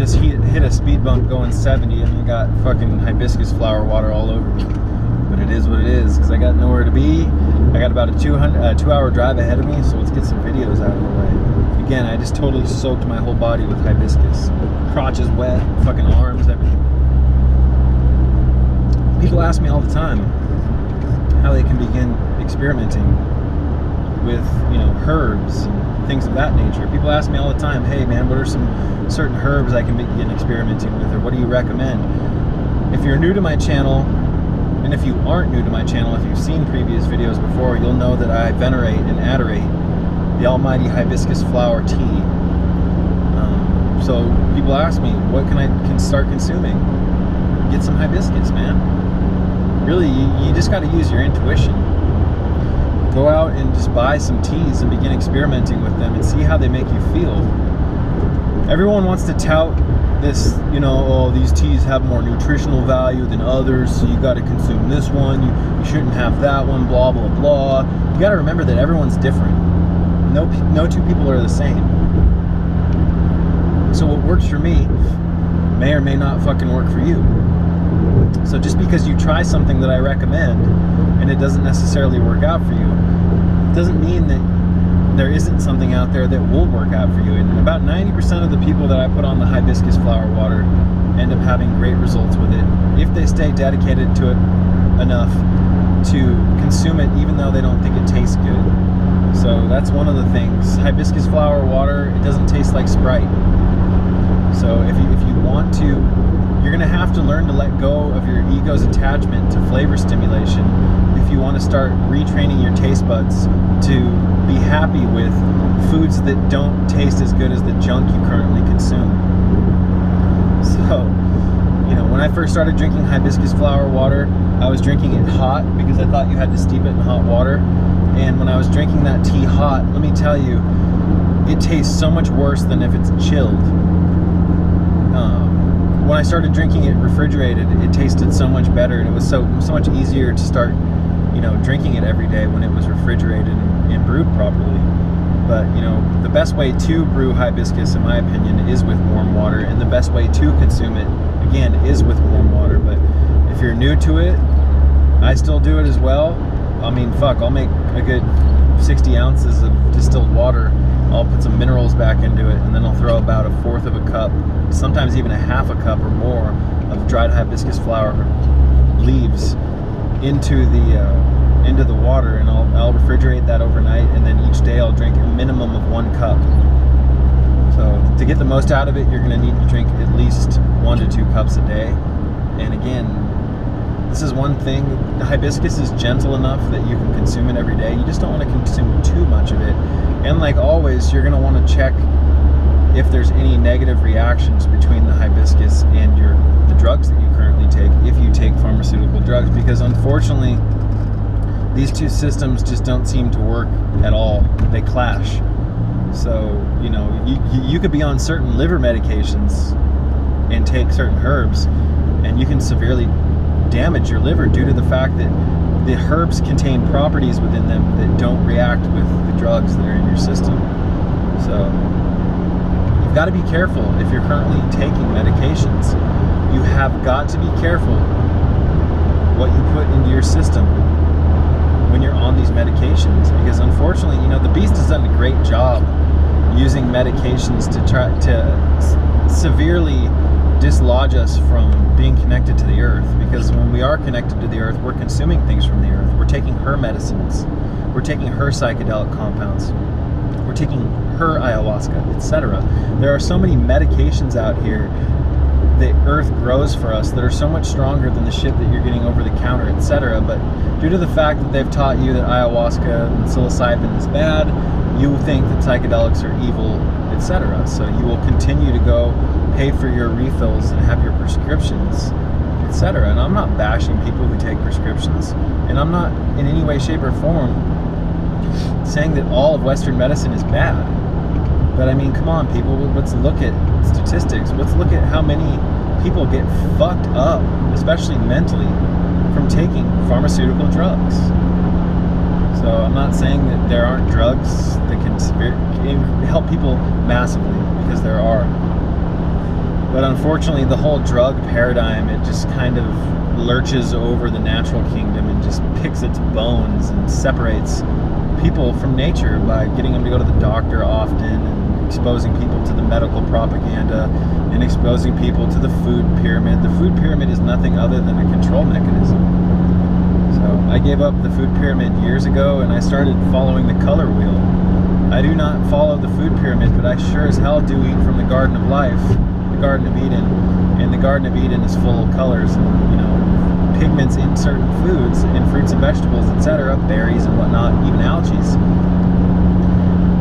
just hit a speed bump going 70 and I got fucking hibiscus flower water all over me. But it is what it is, because I got nowhere to be. I got about a 2-hour drive ahead of me, so let's get some videos out of the way. Again, I just totally soaked my whole body with hibiscus. Crotch is wet, fucking arms, everything. People ask me all the time how they can begin experimenting with, you know, herbs and things of that nature. People ask me all the time, hey man, what are some certain herbs I can begin experimenting with, or what do you recommend? If you're new to my channel, and if you aren't new to my channel, if you've seen previous videos before, you'll know that I venerate and adorate the almighty hibiscus flower tea. So people ask me, what can I start consuming? Get some hibiscus, man. Really, you just got to use your intuition. Go out and just buy some teas and begin experimenting with them and see how they make you feel. Everyone wants to tout this, you know, oh, these teas have more nutritional value than others, so you got to consume this one, you shouldn't have that one, blah blah blah. You got to remember that everyone's different. No two people are the same. So what works for me may or may not fucking work for you. So just because you try something that I recommend and it doesn't necessarily work out for you, doesn't mean that there isn't something out there that will work out for you. And about 90% of the people that I put on the hibiscus flower water end up having great results with it if they stay dedicated to it enough to consume it, even though they don't think it tastes good. So that's one of the things. Hibiscus flower water, it doesn't taste like Sprite. So if you want to, you're going to have to learn to let go of your ego's attachment to flavor stimulation if you want to start retraining your taste buds to be happy with foods that don't taste as good as the junk you currently consume. So, you know, when I first started drinking hibiscus flower water, I was drinking it hot because I thought you had to steep it in hot water. And when I was drinking that tea hot, let me tell you, it tastes so much worse than if it's chilled. When I started drinking it refrigerated, it tasted so much better, and it was so much easier to start, you know, drinking it every day when it was refrigerated and brewed properly. But, you know, the best way to brew hibiscus, in my opinion, is with warm water, and the best way to consume it, again, is with warm water. But if you're new to it, I still do it as well. I mean, fuck, I'll make a good 60 ounces of distilled water. I'll put some minerals back into it, and then I'll throw about 1/4 of a cup, sometimes even 1/2 a cup or more of dried hibiscus flower leaves into the water, and I'll refrigerate that overnight, and then each day I'll drink a minimum of 1 cup. So to get the most out of it, you're going to need to drink at least 1 to 2 cups a day. And again, this is one thing, the hibiscus is gentle enough that you can consume it every day. You just don't want to consume too much of it. And like always, you're going to want to check if there's any negative reactions between the hibiscus and the drugs that you currently take, if you take pharmaceutical drugs, because unfortunately these two systems just don't seem to work at all. They clash. So, you know, you could be on certain liver medications and take certain herbs, and you can severely damage your liver due to the fact that the herbs contain properties within them that don't react with the drugs that are in your system. So you've got to be careful if you're currently taking medications. You have got to be careful what you put into your system when you're on these medications, because unfortunately, you know, the beast has done a great job using medications to try to severely dislodge us from being connected to the earth, because when we are connected to the earth, we're consuming things from the earth. We're taking her medicines, we're taking her psychedelic compounds, we're taking her ayahuasca, etc. There are so many medications out here that earth grows for us that are so much stronger than the shit that you're getting over the counter, etc. But due to the fact that they've taught you that ayahuasca and psilocybin is bad, you think that psychedelics are evil, etc. So you will continue to go pay for your refills and have your prescriptions, etc. And I'm not bashing people who take prescriptions, and I'm not in any way, shape, or form saying that all of Western medicine is bad. But I mean, come on, people, let's look at statistics. Let's look at how many people get fucked up, especially mentally, from taking pharmaceutical drugs. So I'm not saying that there aren't drugs that can help people massively, because there are. But unfortunately, the whole drug paradigm, it just kind of lurches over the natural kingdom and just picks its bones and separates people from nature by getting them to go to the doctor often and exposing people to the medical propaganda and exposing people to the food pyramid. The food pyramid is nothing other than a control mechanism. So I gave up the food pyramid years ago and I started following the color wheel. I do not follow the food pyramid, but I sure as hell do eat from the Garden of Life, the Garden of Eden. And the Garden of Eden is full of colors and, you know, pigments in certain foods, in fruits and vegetables, etc., berries and whatnot, even algae.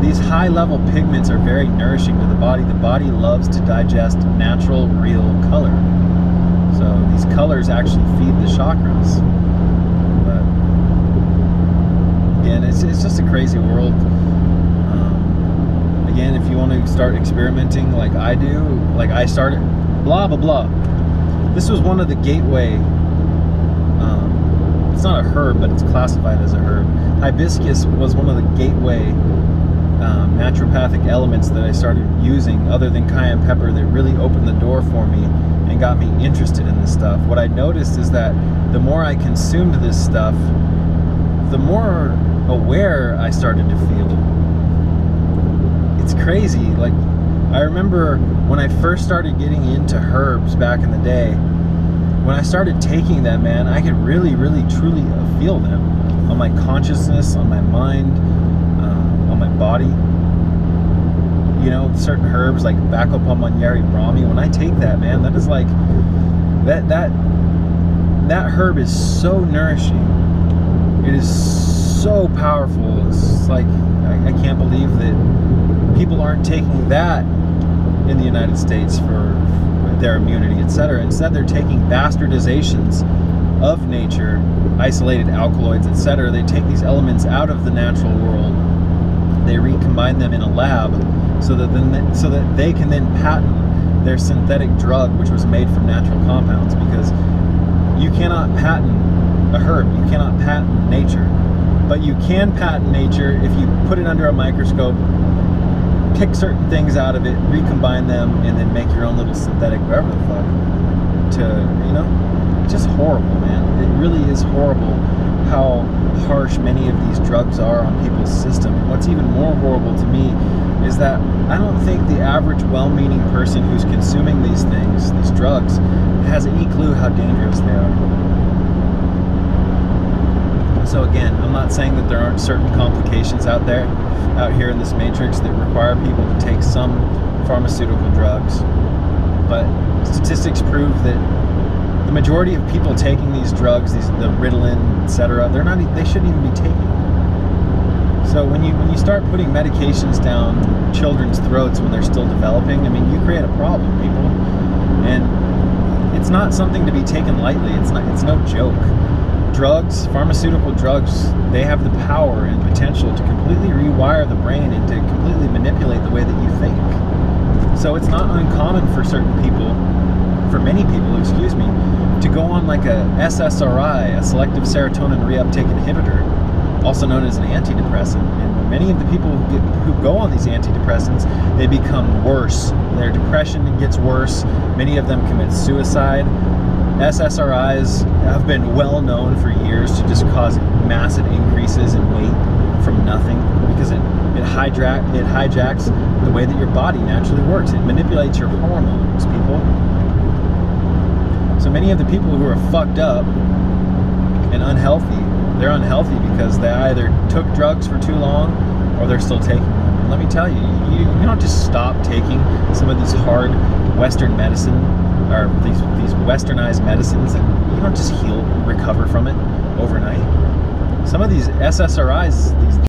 These high-level pigments are very nourishing to the body. The body loves to digest natural, real color. So these colors actually feed the chakras. But again, it's just a crazy world. Again, if you want to start experimenting like I do, like I started, blah, blah, blah. This was one of the gateway, it's not a herb, but it's classified as a herb. Hibiscus was one of the gateway naturopathic elements that I started using, other than cayenne pepper, that really opened the door for me and got me interested in this stuff. What I noticed is that the more I consumed this stuff, the more aware I started to feel. It's crazy. Like, I remember when I first started getting into herbs back in the day, when I started taking them, man, I could really, really, truly feel them on my consciousness, on my mind, on my body. You know, certain herbs like Bacopulmonary Brahmi, when I take that, man, that is like, that herb is so nourishing. It is so powerful. It's like, I can't believe that people aren't taking that in the United States for their immunity, etc. Instead, they're taking bastardizations of nature, isolated alkaloids, etc. They take these elements out of the natural world, they recombine them in a lab, so that they can then patent their synthetic drug, which was made from natural compounds. Because you cannot patent a herb, you cannot patent nature, but you can patent nature if you put it under a microscope, pick certain things out of it, recombine them, and then make your own little synthetic whatever the fuck. You know, it's just horrible, man. It really is horrible how harsh many of these drugs are on people's system. And what's even more horrible to me is that I don't think the average well-meaning person who's consuming these things, these drugs, has any clue how dangerous they are. So again, I'm not saying that there aren't certain complications out here in this matrix that require people to take some pharmaceutical drugs, but statistics prove that the majority of people taking these drugs, the Ritalin, etc., they shouldn't even be taking them. So when you start putting medications down children's throats when they're still developing, I mean, you create a problem, people. And it's not something to be taken lightly. It's no joke. Drugs, pharmaceutical drugs, they have the power and potential to completely rewire the brain and to completely manipulate the way that you think. So it's not uncommon for many people, to go on like a SSRI, a selective serotonin reuptake inhibitor, also known as an antidepressant. And many of the people who go on these antidepressants, they become worse. Their depression gets worse. Many of them commit suicide. SSRIs have been well known for years to just cause massive increases in weight from nothing, because it hijacks the way that your body naturally works. It manipulates your hormones, people. So many of the people who are fucked up and unhealthy, they're unhealthy because they either took drugs for too long or they're still taking them. And let me tell you, you don't just stop taking some of these hard Western medicine, or these westernized medicines, and you don't just recover from it overnight. Some of these SSRIs, these